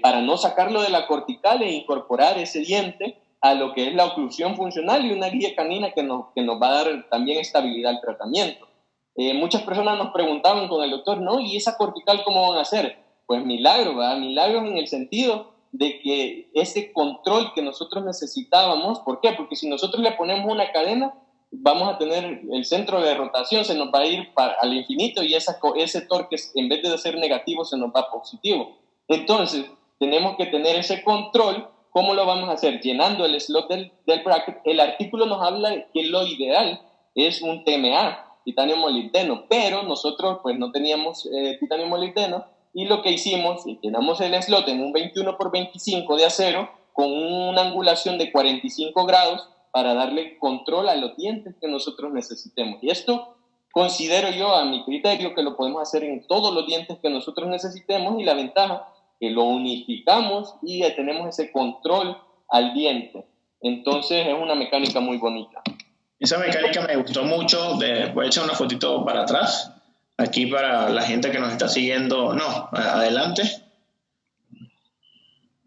para no sacarlo de la cortical e incorporar ese diente a lo que es la oclusión funcional y una guía canina que nos va a dar también estabilidad al tratamiento. Muchas personas nos preguntaban con el doctor, ¿no? ¿Y esa cortical cómo van a hacer? Pues milagro, ¿verdad? Milagros en el sentido de que ese control que nosotros necesitábamos, ¿por qué? Porque si nosotros le ponemos una cadena, vamos a tener el centro de rotación, se nos va a ir al infinito y ese torque, en vez de ser negativo, se nos va a positivo. Entonces, tenemos que tener ese control. ¿Cómo lo vamos a hacer? Llenando el slot del bracket. El artículo nos habla que lo ideal es un TMA, titanio molibdeno, pero nosotros pues no teníamos titanio molibdeno, y lo que hicimos, llenamos el slot en un 21 por 25 de acero con una angulación de 45 grados para darle control a los dientes que nosotros necesitemos. Y esto considero yo, a mi criterio, que lo podemos hacer en todos los dientes que nosotros necesitemos, y la ventaja que lo unificamos y tenemos ese control al diente. Entonces es una mecánica muy bonita.
Esa mecánica me gustó mucho. Voy a echar una fotito para atrás, aquí para la gente que nos está siguiendo. No, adelante.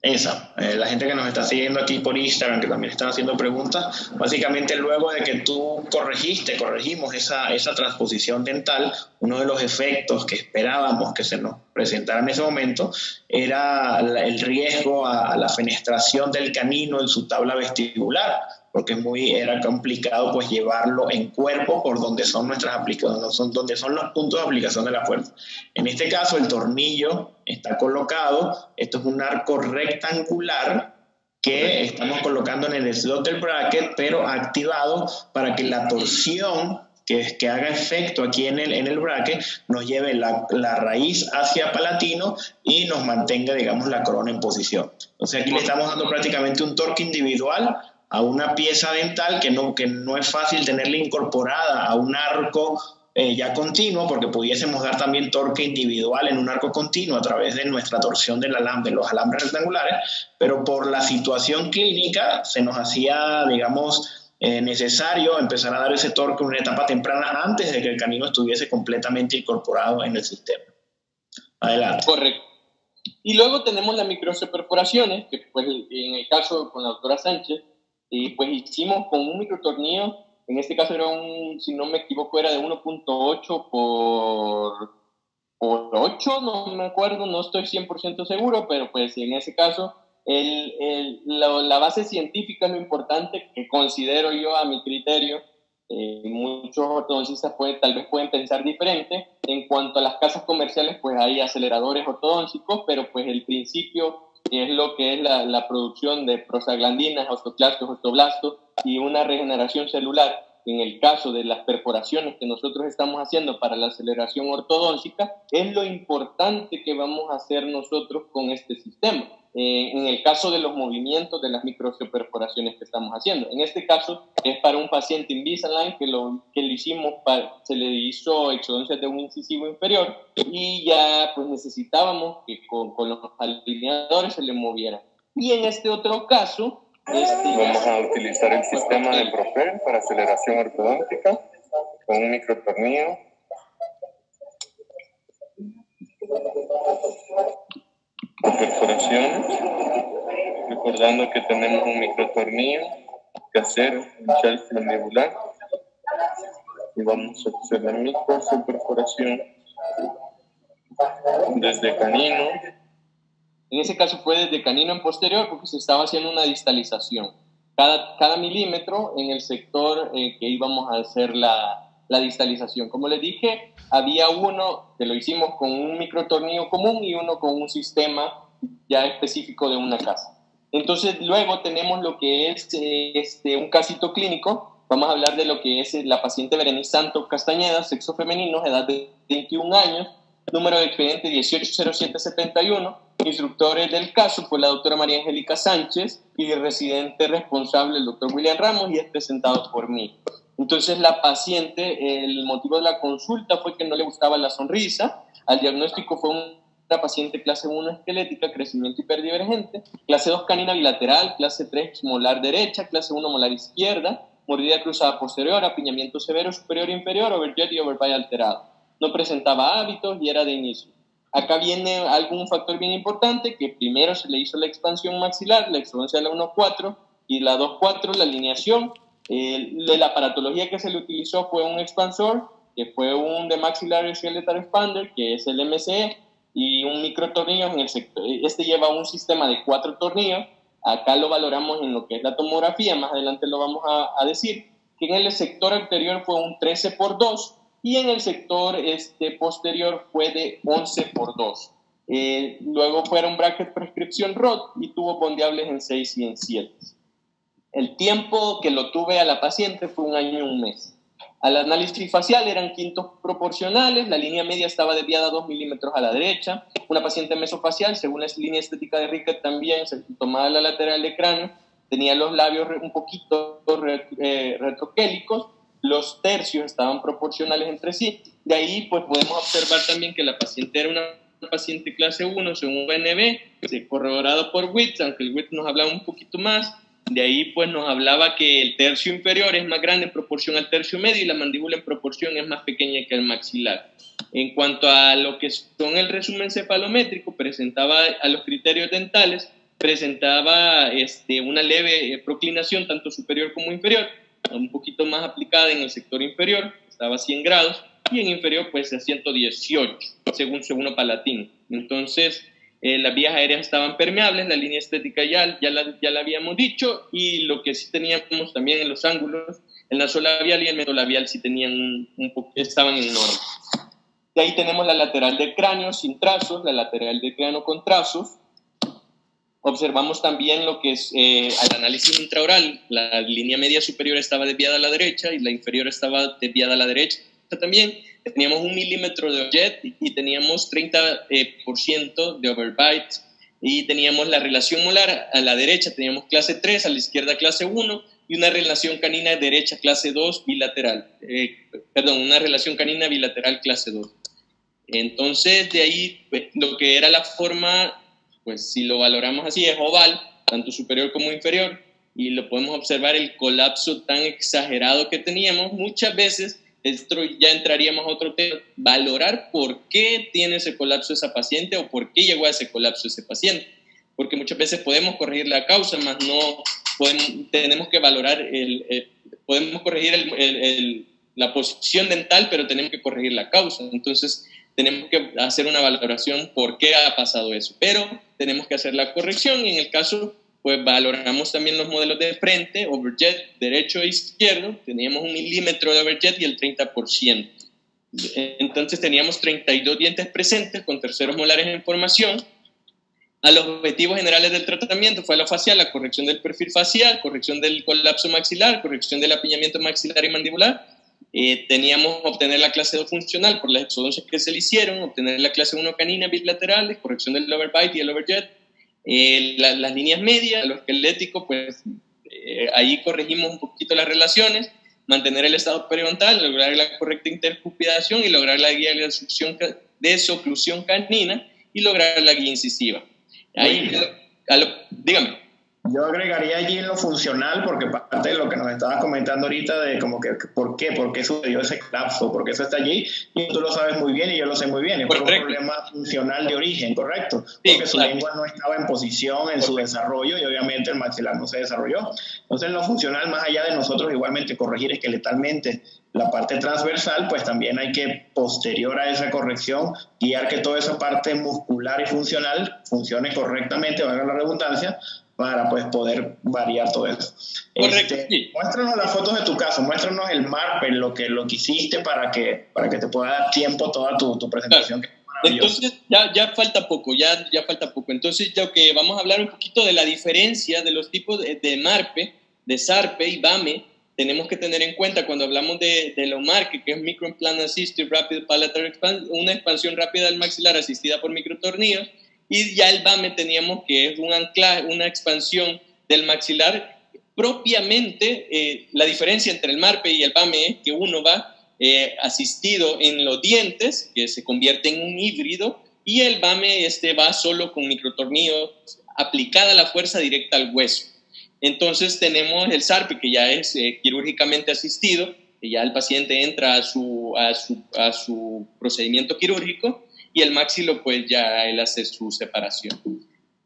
Esa, la gente que nos está siguiendo aquí por Instagram, que también están haciendo preguntas, básicamente luego de que tú corregimos esa transposición dental, uno de los efectos que esperábamos que se nos presentara en ese momento era el riesgo a la fenestración del canino en su tabla vestibular, porque era complicado pues llevarlo en cuerpo por donde son nuestras aplicaciones, donde son los puntos de aplicación de la fuerza. En este caso el tornillo está colocado, esto es un arco rectangular que estamos colocando en el slot del bracket, pero activado para que la torsión que haga efecto aquí en el bracket nos lleve la raíz hacia palatino y nos mantenga, digamos, la corona en posición. Entonces aquí le estamos dando prácticamente un torque individual a una pieza dental que no es fácil tenerla incorporada a un arco ya continuo, porque pudiésemos dar también torque individual en un arco continuo a través de nuestra torsión de los alambres rectangulares, pero por la situación clínica se nos hacía, digamos, necesario empezar a dar ese torque en una etapa temprana antes de que el canino estuviese completamente incorporado en el sistema. Adelante.
Correcto. Y luego tenemos las microperforaciones, que pues en el caso con la doctora Sánchez, pues hicimos con un microtornillo, en este caso era si no me equivoco, era de 1.8 por 8, no me acuerdo, no estoy 100% seguro, pero pues en ese caso la base científica es lo importante, que considero yo a mi criterio. Muchos ortodoncistas tal vez pueden pensar diferente. En cuanto a las casas comerciales, pues hay aceleradores ortodóncicos, pero pues el principio es lo que es la producción de prostaglandinas, osteoclastos, osteoblastos y una regeneración celular. en el caso de las perforaciones que nosotros estamos haciendo para la aceleración ortodóntica, es lo importante que vamos a hacer nosotros con este sistema. En el caso de los movimientos de las microperforaciones que estamos haciendo. En este caso es para un paciente Invisalign que lo hicimos, se le hizo exodoncia de un incisivo inferior y ya pues necesitábamos que con los alineadores se le moviera. Y en este otro caso...
vamos a utilizar el sistema de Propel para aceleración ortodóntica con un microtornillo. Perforaciones, recordando que tenemos un microtornillo casero, un shelf mandibular, y vamos a hacer la microperforación desde canino.
En ese caso fue desde canino en posterior porque se estaba haciendo una distalización. Cada milímetro en el sector que íbamos a hacer la distalización. Como les dije, había uno que lo hicimos con un microtornillo común y uno con un sistema ya específico de una casa. Entonces luego tenemos lo que es un casito clínico. Vamos a hablar de lo que es la paciente Berenice Santos Castañeda, sexo femenino, edad de 21 años, número de expediente 180771. Instructores del caso fue la doctora María Angélica Sánchez y el residente responsable el doctor William Ramos, y es presentado por mí. Entonces la paciente, el motivo de la consulta fue que no le gustaba la sonrisa. Al diagnóstico fue una paciente clase 1 esquelética, crecimiento hiperdivergente, clase 2 canina bilateral, clase 3 molar derecha, clase 1 molar izquierda, mordida cruzada posterior, apiñamiento severo superior e inferior, overjet y overbite alterado. No presentaba hábitos y era de inicio. Acá viene algún factor bien importante, que primero se le hizo la expansión maxilar, la exodoncia de la 1.4 y la 2.4, la alineación. La aparatología que se le utilizó fue un expansor, que fue un de Maxillary Skeletal Expander, que es el MCE, y un microtornillo en el sector. Este lleva un sistema de 4 tornillos. Acá lo valoramos en lo que es la tomografía, más adelante lo vamos a decir, que en el sector anterior fue un 13x2 y en el sector posterior fue de 11x2. Luego fueron bracket prescripción ROD y tuvo bondeables en 6 y en 7. El tiempo que lo tuve a la paciente fue 1 año y 1 mes. Al análisis facial eran quintos proporcionales, la línea media estaba desviada 2 milímetros a la derecha. Una paciente mesofacial, según la línea estética de Rickett también, se tomaba la lateral de cráneo, tenía los labios un poquito retroquélicos, los tercios estaban proporcionales entre sí. De ahí pues podemos observar también que la paciente era una paciente clase 1 según BNB, corroborado por Witt, aunque el Witt nos hablaba un poquito más. De ahí pues nos hablaba que el tercio inferior es más grande en proporción al tercio medio y la mandíbula en proporción es más pequeña que el maxilar. En cuanto a lo que son el resumen cefalométrico, presentaba a los criterios dentales, presentaba una leve proclinación tanto superior como inferior, un poquito más aplicada en el sector inferior, estaba a 100 grados, y en inferior pues a 118, según segundo palatino. Entonces, las vías aéreas estaban permeables, la línea estética ya la habíamos dicho, y lo que sí teníamos también en los ángulos, el nasolabial y el metolabial sí tenían estaban en norma. De ahí tenemos la lateral del cráneo sin trazos, la lateral del cráneo con trazos. Observamos también lo que es al análisis intraoral, la línea media superior estaba desviada a la derecha y la inferior estaba desviada a la derecha también. Teníamos 1 milímetro de overjet y teníamos 30% de overbite, y teníamos la relación molar a la derecha, teníamos clase 3, a la izquierda clase 1, y una relación canina derecha clase 2 bilateral, una relación canina bilateral clase 2. Entonces de ahí pues, lo que era la forma, pues si lo valoramos así, es oval, tanto superior como inferior, y lo podemos observar el colapso tan exagerado que teníamos. Muchas veces esto ya entraríamos a otro tema, valorar por qué tiene ese colapso esa paciente o por qué llegó a ese colapso ese paciente, porque muchas veces podemos corregir la causa, más no tenemos que valorar, podemos corregir la posición dental, pero tenemos que corregir la causa. Entonces tenemos que hacer una valoración por qué ha pasado eso, pero tenemos que hacer la corrección, y en el caso pues valoramos también los modelos de frente, overjet, derecho e izquierdo, teníamos 1 milímetro de overjet y el 30%. Entonces teníamos 32 dientes presentes con terceros molares en formación. a los objetivos generales del tratamiento fue lo facial, la corrección del perfil facial, corrección del colapso maxilar, corrección del apiñamiento maxilar y mandibular. Teníamos obtener la clase 2 funcional por las exodoncias que se le hicieron, obtener la clase 1 canina bilaterales, corrección del overbite y el overjet. Las líneas medias, lo esquelético, pues ahí corregimos un poquito las relaciones, mantener el estado periodontal, lograr la correcta intercupidación y lograr la guía de oclusión canina y lograr la guía incisiva. Ahí, dígame.
Yo agregaría allí en lo funcional, porque parte de lo que nos estabas comentando ahorita de como que ¿por qué sucedió ese colapso? ¿Por qué eso está allí? Y tú lo sabes muy bien y yo lo sé muy bien. Es por un problema funcional de origen, ¿correcto? Porque su lengua no estaba en posición en su desarrollo y obviamente el maxilar no se desarrolló. Entonces en lo funcional, más allá de nosotros igualmente corregir esqueletalmente la parte transversal, pues también hay que, posterior a esa corrección, guiar que toda esa parte muscular y funcional funcione correctamente, valga la redundancia, para pues poder variar todo eso.
Correcto.
Muéstranos las fotos de tu caso, muéstranos el MARPE, lo que hiciste para que te pueda dar tiempo toda tu presentación.
Claro. Entonces ya falta poco, ya falta poco. Entonces ya que vamos a hablar un poquito de la diferencia de los tipos de MARPE, de SARPE y BAME. Tenemos que tener en cuenta cuando hablamos de lo MARPE, que es Microimplant Assisted Rapid Palatal Expansion, una expansión rápida del maxilar asistida por microtornillos, y ya el BAME teníamos que es un anclaje, una expansión del maxilar. Propiamente, la diferencia entre el MARPE y el BAME es que uno va asistido en los dientes, que se convierte en un híbrido, y el BAME va solo con microtornillos, aplicada la fuerza directa al hueso. Entonces tenemos el SARPE, que ya es quirúrgicamente asistido, que ya el paciente entra a su procedimiento quirúrgico, y el maxilo, pues ya él hace su separación.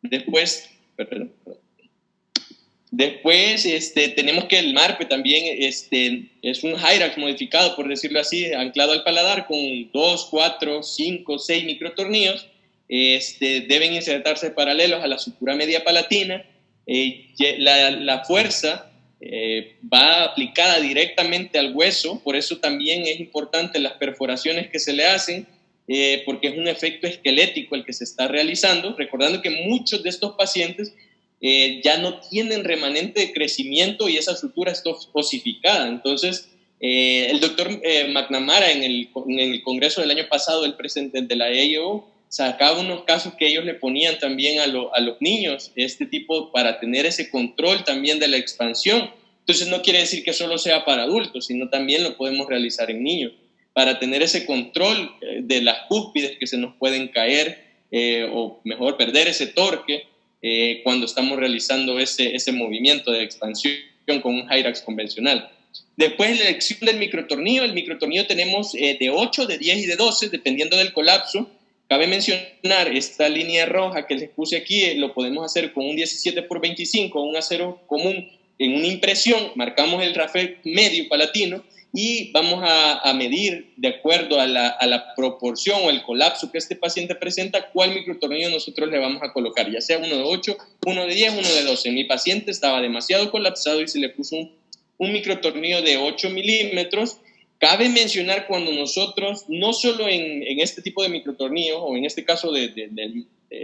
Después tenemos que el MARPE también es un Hyrax modificado, por decirlo así, anclado al paladar con 2, 4, 5, 6 microtornillos. Deben insertarse paralelos a la sutura media palatina. La fuerza va aplicada directamente al hueso, por eso también es importante las perforaciones que se le hacen, porque es un efecto esquelético el que se está realizando, recordando que muchos de estos pacientes ya no tienen remanente de crecimiento y esa sutura está osificada. Entonces, el doctor McNamara en el congreso del año pasado, el presidente de la AAO, sacaba unos casos que ellos le ponían también a los niños, para tener ese control también de la expansión. Entonces, no quiere decir que solo sea para adultos, sino también lo podemos realizar en niños, para tener ese control de las cúspides que se nos pueden caer, o mejor, perder ese torque cuando estamos realizando ese movimiento de expansión con un Hyrax convencional. Después, la elección del microtornillo. El microtornillo tenemos de 8, de 10 y de 12, dependiendo del colapso. Cabe mencionar esta línea roja que les puse aquí, lo podemos hacer con un 17x25, un acero común en una impresión, marcamos el rafel medio palatino y vamos a medir de acuerdo a la proporción o el colapso que este paciente presenta, cuál microtornillo nosotros le vamos a colocar, ya sea uno de 8, uno de 10, uno de 12. Mi paciente estaba demasiado colapsado y se le puso un microtornillo de 8 milímetros. Cabe mencionar cuando nosotros, no solo en este tipo de microtornillos, o en este caso de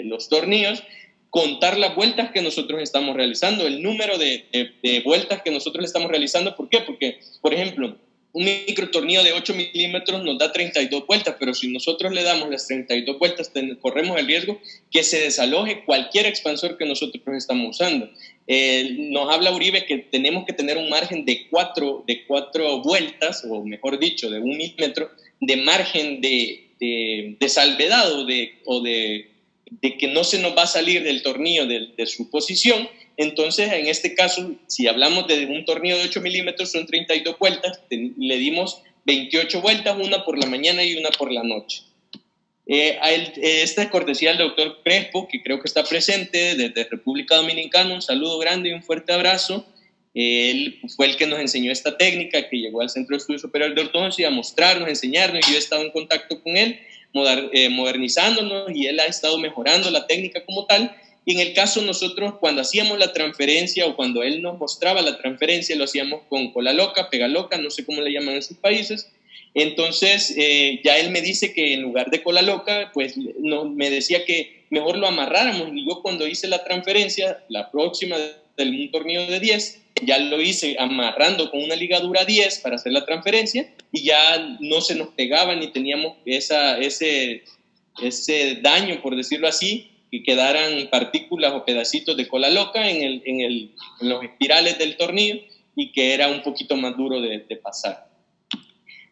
los tornillos, contar las vueltas que nosotros estamos realizando, el número de vueltas que nosotros estamos realizando. ¿Por qué? Porque, por ejemplo, un microtornillo de 8 milímetros nos da 32 vueltas, pero si nosotros le damos las 32 vueltas, corremos el riesgo que se desaloje cualquier expansor que nosotros estamos usando. Nos habla Uribe que tenemos que tener un margen de 4 vueltas, o mejor dicho, de 1 milímetro, de margen de salvedad o de que no se nos va a salir del tornillo de su posición. Entonces, en este caso, si hablamos de un tornillo de 8 milímetros, son 32 vueltas, le dimos 28 vueltas, una por la mañana y una por la noche. Esta es cortesía del doctor Crespo, que creo que está presente desde República Dominicana. Un saludo grande y un fuerte abrazo. Él fue el que nos enseñó esta técnica, que llegó al Centro de Estudios Superiores de Ortodoncia a mostrarnos, enseñarnos, y yo he estado en contacto con él, modernizándonos, y él ha estado mejorando la técnica como tal. Y en el caso nosotros, cuando hacíamos la transferencia o cuando él nos mostraba la transferencia, lo hacíamos con cola loca, pega loca, no sé cómo le llaman en sus países. Entonces, ya él me dice que en lugar de cola loca, pues me decía que mejor lo amarráramos. Y yo cuando hice la transferencia, la próxima un tornillo de 10, ya lo hice amarrando con una ligadura 10 para hacer la transferencia y ya no se nos pegaba ni teníamos ese daño, por decirlo así, que quedaran partículas o pedacitos de cola loca en los espirales del tornillo y que era un poquito más duro de pasar.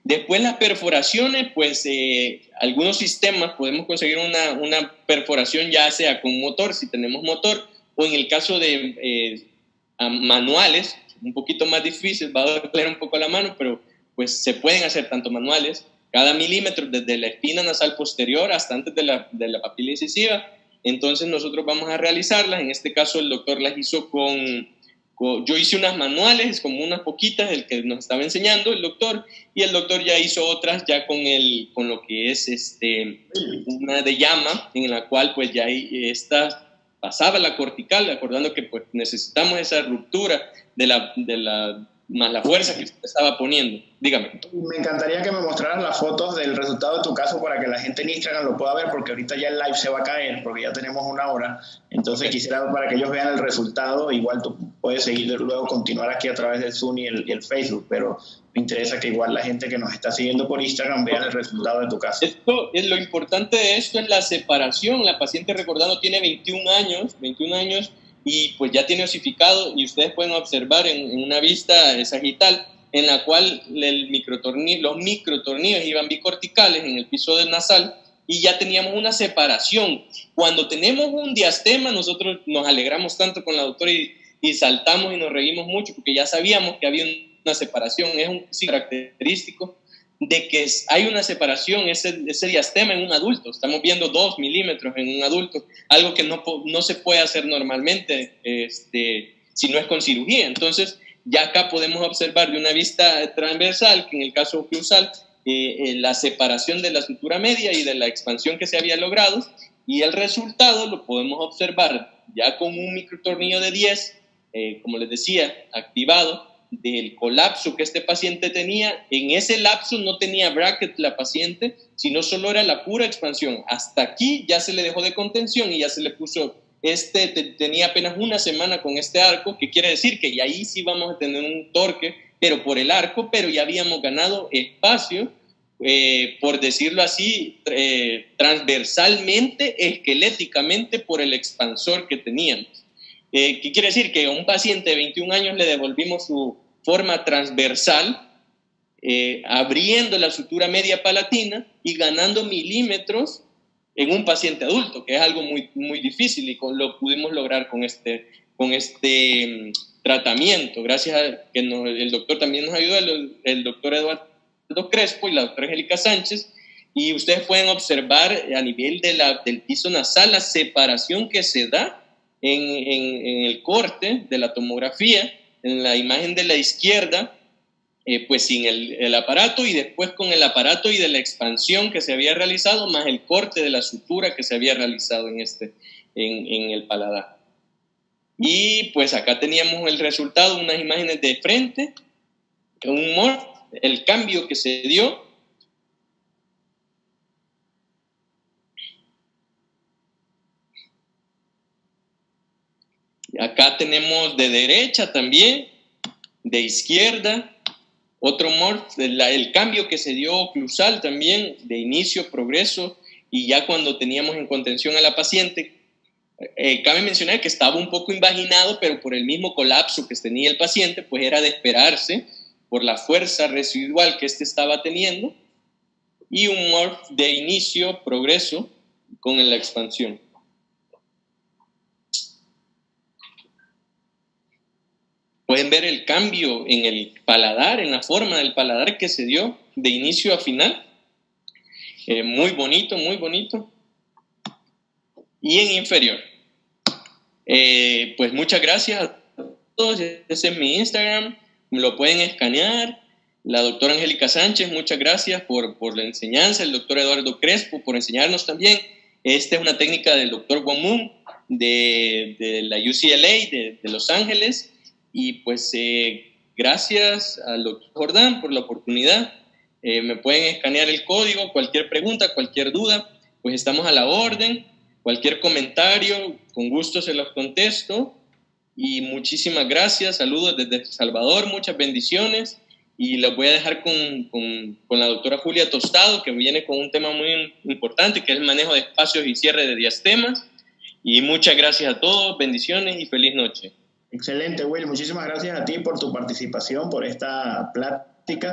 Después las perforaciones, pues algunos sistemas podemos conseguir una perforación ya sea con motor, si tenemos motor, o en el caso de manuales, un poquito más difícil, va a doler un poco la mano, pero pues se pueden hacer tanto manuales, cada milímetro desde la espina nasal posterior hasta antes de la papila incisiva. Entonces nosotros vamos a realizarlas, en este caso el doctor las hizo yo hice unas manuales, como unas poquitas, el que nos estaba enseñando el doctor, y el doctor ya hizo otras ya con lo que es una de llama, en la cual pues ya pasaba la cortical, acordando que pues necesitamos esa ruptura más la fuerza que se estaba poniendo. Dígame.
Me encantaría que me mostraras las fotos del resultado de tu caso para que la gente en Instagram lo pueda ver, porque ahorita ya el live se va a caer, porque ya tenemos 1 hora. Entonces quisiera para que ellos vean el resultado. Igual tú puedes seguir luego, continuar aquí a través del Zoom y el Facebook, pero me interesa que igual la gente que nos está siguiendo por Instagram vean el resultado de tu caso.
Lo importante de esto es la separación. La paciente, recordando, tiene 21 años y pues ya tiene osificado, y ustedes pueden observar en una vista sagital en la cual los microtornillos iban bicorticales en el piso del nasal y ya teníamos una separación. Cuando tenemos un diastema, nosotros nos alegramos tanto con la doctora y saltamos y nos reímos mucho porque ya sabíamos que había una separación. Es un característico de que hay una separación, ese diastema en un adulto. Estamos viendo 2 milímetros en un adulto, algo que no se puede hacer normalmente si no es con cirugía. Entonces, ya acá podemos observar de una vista transversal, que en el caso oclusal, la separación de la sutura media y de la expansión que se había logrado, y el resultado lo podemos observar ya con un microtornillo de 10, como les decía, activado, del colapso que este paciente tenía. En ese lapso no tenía bracket la paciente, sino solo era la pura expansión. Hasta aquí ya se le dejó de contención y ya se le puso, tenía apenas 1 semana con este arco, que quiere decir que ahí sí vamos a tener un torque, pero por el arco, pero ya habíamos ganado espacio, por decirlo así, transversalmente, esqueléticamente, por el expansor que teníamos. ¿Qué quiere decir? Que a un paciente de 21 años le devolvimos su forma transversal, abriendo la sutura media palatina y ganando milímetros en un paciente adulto, que es algo muy, muy difícil, y lo pudimos lograr con este tratamiento, gracias a que el doctor también nos ayudó, el doctor Eduardo Crespo y la doctora Angélica Sánchez, y ustedes pueden observar a nivel del piso nasal la separación que se da en el corte de la tomografía, en la imagen de la izquierda, pues sin el aparato, y después con el aparato y de la expansión que se había realizado, más el corte de la sutura que se había realizado en el paladar. Y pues acá teníamos el resultado, unas imágenes de frente, el cambio que se dio. Acá tenemos de derecha también, de izquierda, otro morph, el cambio que se dio oclusal también, de inicio, progreso, y ya cuando teníamos en contención a la paciente. Cabe mencionar que estaba un poco invaginado, pero por el mismo colapso que tenía el paciente, pues era de esperarse por la fuerza residual que estaba teniendo, y un morph de inicio, progreso, con la expansión. Pueden ver el cambio en el paladar, en la forma del paladar que se dio de inicio a final. Muy bonito, muy bonito. Y en inferior. Pues muchas gracias a todos. Ese es mi Instagram. Me lo pueden escanear. La doctora Angélica Sánchez, muchas gracias por la enseñanza. El doctor Eduardo Crespo por enseñarnos también. Esta es una técnica del doctor Guamun de la UCLA de Los Ángeles. Y pues gracias al doctor Jordán por la oportunidad. me pueden escanear el código, cualquier pregunta, cualquier duda, pues estamos a la orden. Cualquier comentario, con gusto se los contesto. Y muchísimas gracias, saludos desde El Salvador, muchas bendiciones. Y los voy a dejar con la doctora Julia Tostado, que viene con un tema muy importante, que es el manejo de espacios y cierre de diastemas. Y muchas gracias a todos, bendiciones y feliz noche.
Excelente, Will. Muchísimas gracias a ti por tu participación, por esta plática.